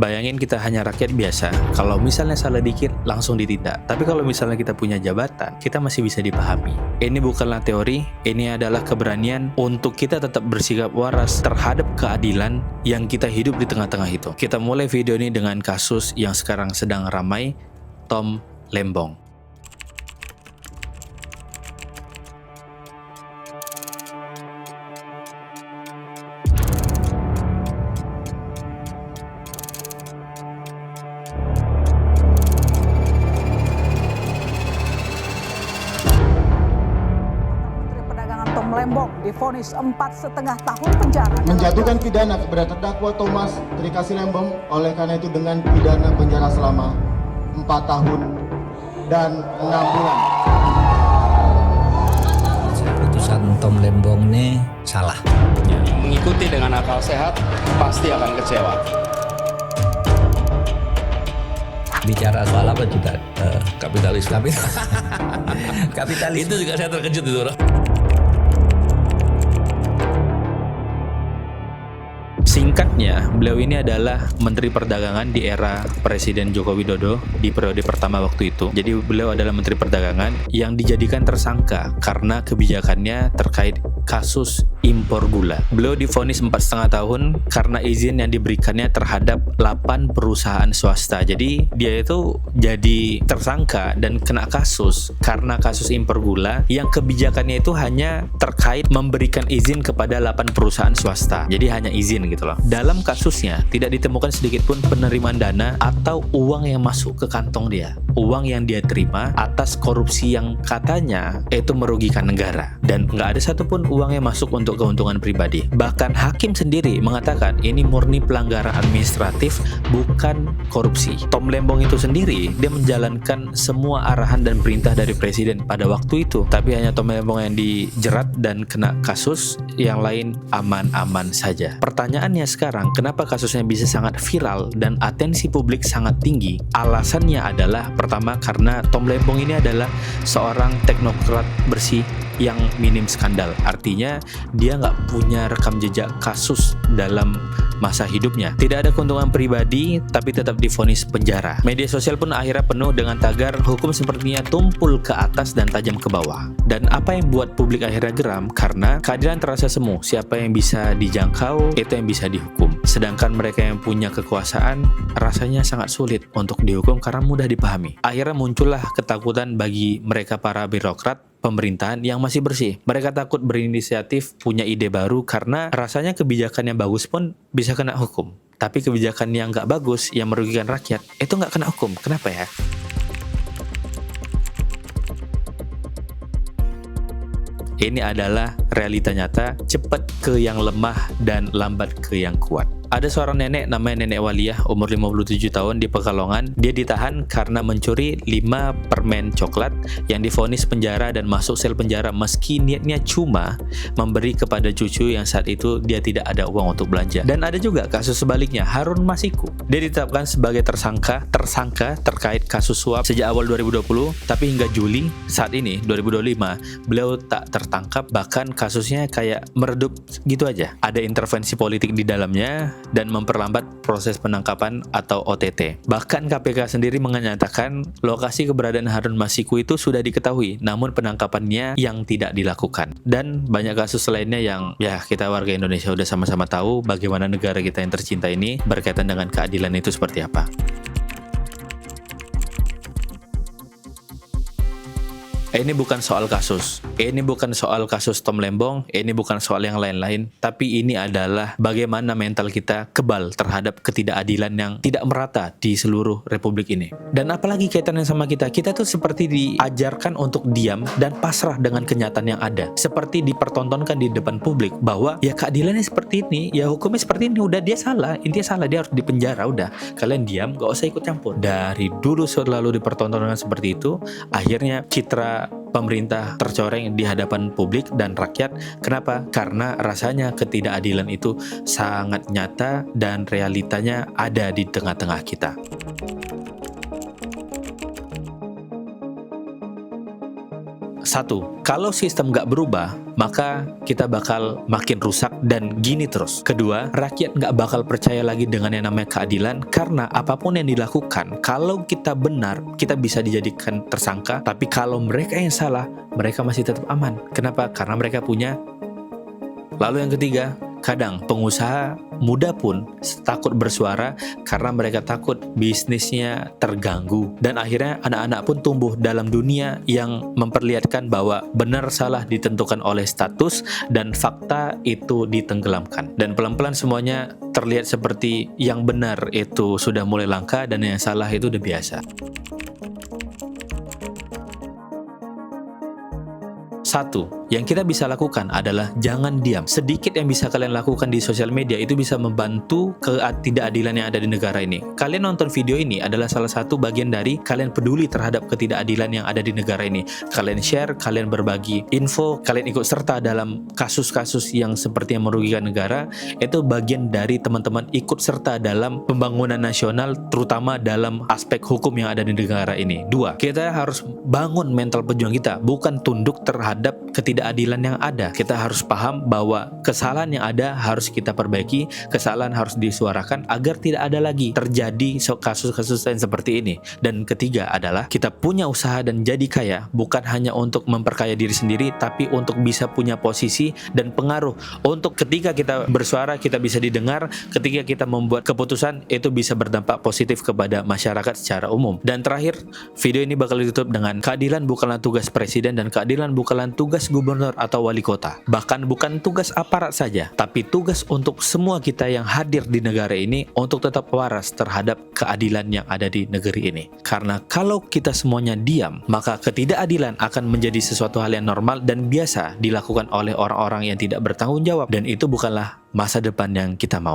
Bayangin kita hanya rakyat biasa, kalau misalnya salah dikit langsung ditindak. Tapi kalau misalnya kita punya jabatan, kita masih bisa dipahami. Ini bukanlah teori, ini adalah keberanian untuk kita tetap bersikap waras terhadap keadilan yang kita hidup di tengah-tengah itu. Kita mulai video ini dengan kasus yang sekarang sedang ramai, Tom Lembong. Lembong divonis 4,5 tahun penjara. Menjatuhkan pidana kepada terdakwa Thomas Trikasih Lembong, oleh karena itu dengan pidana penjara selama 4 tahun dan 6 bulan. Putusan Tom Lembong ini salah. Mengikuti dengan akal sehat pasti akan kecewa. Bicara soal apa juga Kapitalis. kapitalis. Itu juga saya terkejut itu. Singkatnya, beliau ini adalah Menteri Perdagangan di era Presiden Joko Widodo di periode pertama waktu itu. Jadi beliau adalah Menteri Perdagangan yang dijadikan tersangka karena kebijakannya terkait kasus impor gula. Beliau divonis 4,5 tahun karena izin yang diberikannya terhadap 8 perusahaan swasta. Jadi dia itu jadi tersangka dan kena kasus karena kasus impor gula yang kebijakannya itu hanya terkait memberikan izin kepada 8 perusahaan swasta. Jadi hanya izin gitu loh. Dalam kasusnya tidak ditemukan sedikit pun penerimaan dana atau uang yang masuk ke kantong dia. Uang yang dia terima atas korupsi yang katanya itu merugikan negara, dan nggak ada satupun uang yang masuk untuk keuntungan pribadi. Bahkan hakim sendiri mengatakan ini murni pelanggaran administratif, bukan korupsi. Tom Lembong itu sendiri dia menjalankan semua arahan dan perintah dari presiden pada waktu itu, tapi hanya Tom Lembong yang dijerat dan kena kasus, yang lain aman-aman saja. Pertanyaannya sekarang, kenapa kasusnya bisa sangat viral dan atensi publik sangat tinggi? Alasannya adalah pertama karena Tom Lembong ini adalah seorang teknokrat bersih yang minim skandal. Artinya dia nggak punya rekam jejak kasus dalam masa hidupnya. Tidak ada keuntungan pribadi, tapi tetap divonis penjara. Media sosial pun akhirnya penuh dengan tagar hukum sepertinya tumpul ke atas dan tajam ke bawah. Dan apa yang buat publik akhirnya geram? Karena keadilan terasa semu. Siapa yang bisa dijangkau, itu yang bisa dihukum. Sedangkan mereka yang punya kekuasaan, rasanya sangat sulit untuk dihukum karena mudah dipahami. Akhirnya muncullah ketakutan bagi mereka para birokrat pemerintahan yang masih bersih. Mereka takut berinisiatif punya ide baru karena rasanya kebijakan yang bagus pun bisa kena hukum. Tapi kebijakan yang nggak bagus, yang merugikan rakyat, itu nggak kena hukum. Kenapa ya? Ini adalah realita nyata, cepat ke yang lemah dan lambat ke yang kuat. Ada seorang nenek namanya Nenek Waliah, umur 57 tahun di Pekalongan. Dia ditahan karena mencuri 5 permen coklat yang divonis penjara dan masuk sel penjara meski niatnya cuma memberi kepada cucu yang saat itu dia tidak ada uang untuk belanja. Dan ada juga kasus sebaliknya, Harun Masiku. Dia ditetapkan sebagai tersangka terkait kasus suap sejak awal 2020, tapi hingga Juli saat ini 2025 beliau tak tertangkap, bahkan kasusnya kayak meredup gitu aja. Ada intervensi politik di dalamnya dan memperlambat proses penangkapan atau OTT. Bahkan KPK sendiri menyatakan lokasi keberadaan Harun Masiku itu sudah diketahui, namun penangkapannya yang tidak dilakukan. Dan banyak kasus lainnya yang ya kita warga Indonesia udah sama-sama tahu bagaimana negara kita yang tercinta ini berkaitan dengan keadilan itu seperti apa. Ini bukan soal kasus. Ini bukan soal kasus Tom Lembong. Ini bukan soal yang lain-lain. Tapi ini adalah bagaimana mental kita kebal terhadap ketidakadilan yang tidak merata di seluruh republik ini. Dan apalagi kaitannya sama kita. Kita tuh seperti diajarkan untuk diam dan pasrah dengan kenyataan yang ada. Seperti dipertontonkan di depan publik bahwa ya keadilannya seperti ini, ya hukumnya seperti ini. Udah dia salah, intinya salah, dia harus dipenjara. Udah kalian diam, gak usah ikut campur. Dari dulu selalu dipertontonkan seperti itu. Akhirnya citra pemerintah tercoreng di hadapan publik dan rakyat. Kenapa? Karena rasanya ketidakadilan itu sangat nyata dan realitanya ada di tengah-tengah kita. Satu, kalau sistem nggak berubah, maka kita bakal makin rusak dan gini terus. Kedua, rakyat nggak bakal percaya lagi dengan yang namanya keadilan, karena apapun yang dilakukan, kalau kita benar, kita bisa dijadikan tersangka, tapi kalau mereka yang salah, mereka masih tetap aman. Kenapa? Karena mereka punya. Lalu yang ketiga, kadang pengusaha muda pun takut bersuara karena mereka takut bisnisnya terganggu. Dan akhirnya anak-anak pun tumbuh dalam dunia yang memperlihatkan bahwa benar salah ditentukan oleh status dan fakta itu ditenggelamkan. Dan pelan-pelan semuanya terlihat seperti yang benar itu sudah mulai langka dan yang salah itu udah biasa. Satu, yang kita bisa lakukan adalah jangan diam. Sedikit yang bisa kalian lakukan di sosial media itu bisa membantu ketidakadilan yang ada di negara ini. Kalian nonton video ini adalah salah satu bagian dari kalian peduli terhadap ketidakadilan yang ada di negara ini. Kalian share, kalian berbagi info, kalian ikut serta dalam kasus-kasus yang seperti yang merugikan negara. Itu bagian dari teman-teman ikut serta dalam pembangunan nasional, terutama dalam aspek hukum yang ada di negara ini. Dua, kita harus bangun mental pejuang kita, bukan tunduk terhadap ketidakadilan yang ada. Kita harus paham bahwa kesalahan yang ada harus kita perbaiki, kesalahan harus disuarakan agar tidak ada lagi terjadi kasus-kasus yang seperti ini. Dan ketiga adalah kita punya usaha dan jadi kaya bukan hanya untuk memperkaya diri sendiri, tapi untuk bisa punya posisi dan pengaruh. Untuk ketika kita bersuara, kita bisa didengar, ketika kita membuat keputusan, itu bisa berdampak positif kepada masyarakat secara umum. Dan terakhir, video ini bakal ditutup dengan keadilan bukanlah tugas presiden dan keadilan bukanlah tugas gubernur atau wali kota. Bahkan bukan tugas aparat saja, tapi tugas untuk semua kita yang hadir di negara ini untuk tetap waras terhadap keadilan yang ada di negeri ini. Karena kalau kita semuanya diam, maka ketidakadilan akan menjadi sesuatu hal yang normal dan biasa dilakukan oleh orang-orang yang tidak bertanggung jawab, dan itu bukanlah masa depan yang kita mau.